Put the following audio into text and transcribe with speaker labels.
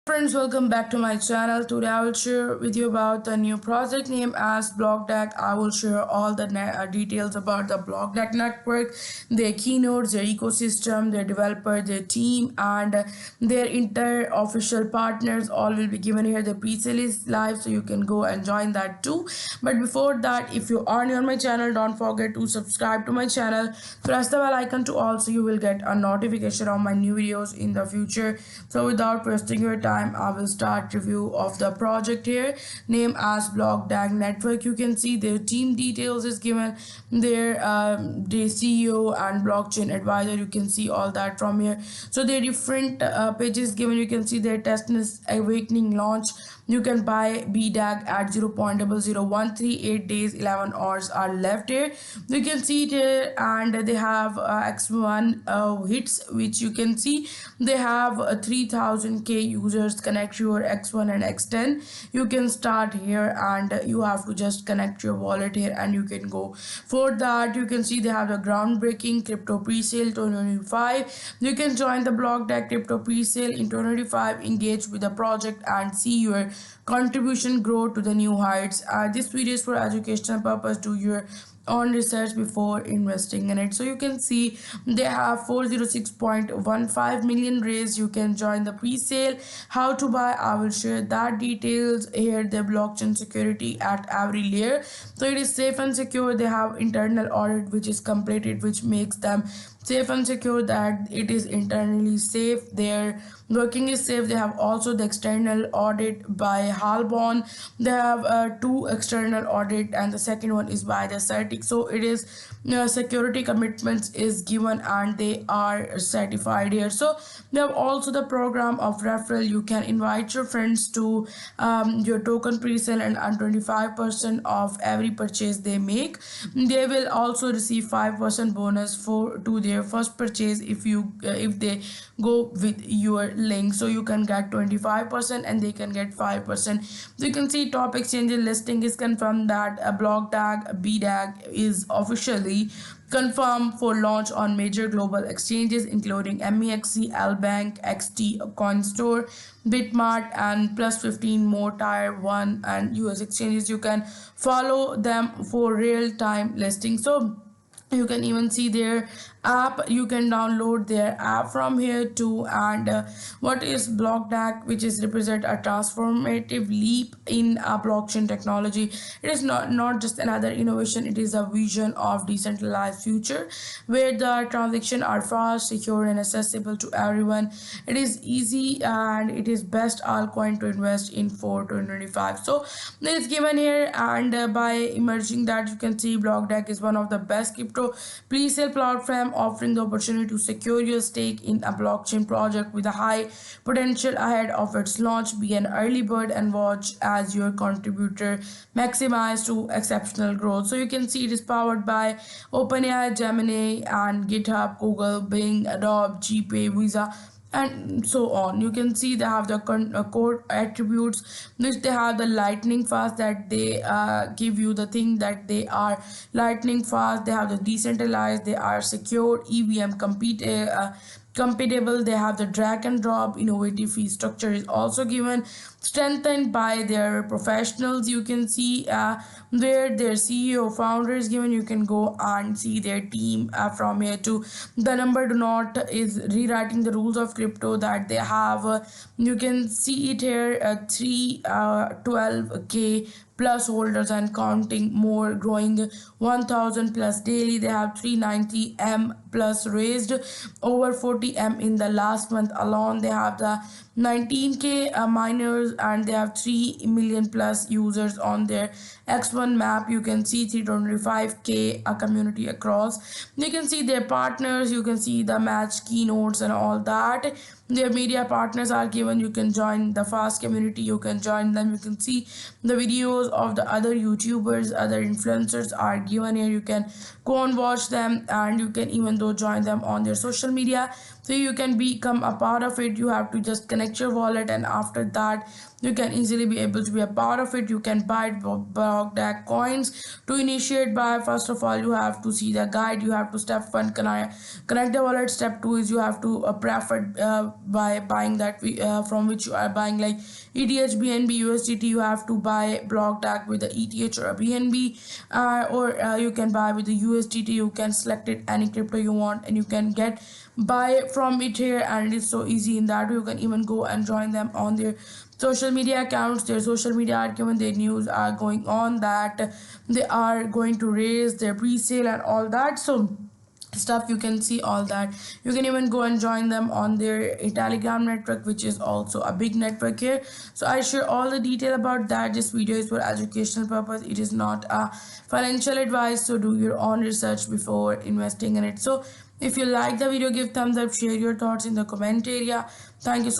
Speaker 1: Friends, welcome back to my channel. Today I will share with you about the new project named as BlockDAC. I will share all the details about the BlockDAC network, their keynotes, their ecosystem, their developer, their team, and their entire official partners. All will be given here. The pre-sale is live, so you can go and join that too. But before that, if you are new on my channel, don't forget to subscribe to my channel. Press the bell icon to also you will get a notification of my new videos in the future. So without wasting your time, I will start review of the project here named as BlockDAC network. You can see their team details is given, their CEO and blockchain advisor. You can see all that from here. So their different pages given. You can see their testnet awakening launch. You can buy BDAC at 0.00138 days, 11 hours are left here. You can see it here, and they have X1 hits, which you can see they have 3000k users connect your X1 and X10. You can start here, and you have to just connect your wallet here, and you can go. For that, you can see they have the groundbreaking crypto pre-sale 2025. You can join the BlockDAC crypto pre-sale in 2025, engage with the project, and see your contribution grow to the new heights. This video is for educational purpose. Do your own research before investing in it. So you can see they have 406.15 million raised. You can join the pre-sale. How to buy, I will share that details here. The blockchain security at every layer, so it is safe and secure. They have internal audit which is completed, which makes them safe and secure, that it is internally safe. Their working is safe. They have also the external audit by Halbon. They have two external audit, and the second one is by the Certic. So it is security commitments is given, and they are certified here. So they have also the program of referral. You can invite your friends to your token pre-sale and earn 25% of every purchase they make. They will also receive 5% bonus for to their first purchase if they go with your link. So you can get 25% and they can get 5%. So you can see top exchange listing is confirmed that a BlockDAC BDAC is officially confirmed for launch on major global exchanges including MEXC, LBank, XT, CoinStore, Bitmart, and plus 15 more tier 1 and US exchanges. You can follow them for real-time listing. So you can even see their app. You can download their app from here too. And what is BlockDAC, which is represent a transformative leap in blockchain technology. It is not just another innovation, it is a vision of decentralized future where the transactions are fast, secure, and accessible to everyone. It is easy, and it is best altcoin to invest in for 2025. So it is given here, and by emerging that, you can see BlockDAC is one of the best crypto pre-sale platform offering the opportunity to secure your stake in a blockchain project with a high potential ahead of its launch. Be an early bird and watch as your contributor maximize to exceptional growth. So you can see it is powered by OpenAI, Gemini, and GitHub, Google, Bing, Adobe, GPay, Visa, and so on. You can see they have the core attributes, which they have the lightning fast, that they give you the thing that they are lightning fast. They have the decentralized, they are secure, EVM compatible. They have the drag and drop. Innovative fee structure is also given, strengthened by their professionals. You can see where their CEO founder is given. You can go and see their team from here to the number do not is rewriting the rules of crypto that they have. You can see it here, 312k plus holders and counting, more growing, 1000 plus daily. They have 390 M plus raised, over 40 M in the last month alone. They have the 19k miners, and they have 3 million plus users on their X1 map. You can see 325k community across. You can see their partners. You can see the match keynotes and all that. Their media partners are given. You can join the fast community. You can join them. You can see the videos of the other YouTubers, other influencers are given here. You can go and watch them, and you can even though join them on their social media. so you can become a part of it. You have to just connect your wallet, and after that you can easily be able to be a part of it. You can buy Blockdac coins. To initiate buy, first of all you have to see the guide. You have to step one, connect the wallet. Step two is you have to prefer by buying that from which you are buying, like ETH, BNB, USDT. You have to buy Blockdac with the ETH or a BNB, or you can buy with the USDT. You can select it any crypto you want, and you can get buy from it here, and it's so easy in that way. You can even go and join them on their social media accounts. Their social media are given, their news are going on that they are going to raise their pre-sale and all that. So stuff, you can see all that. You can even go and join them on their Telegram network, which is also a big network here. So I share all the detail about that. This video is for educational purpose. It is not a financial advice, so do your own research before investing in it. So if you like the video, give thumbs up, share your thoughts in the comment area. Thank you so much.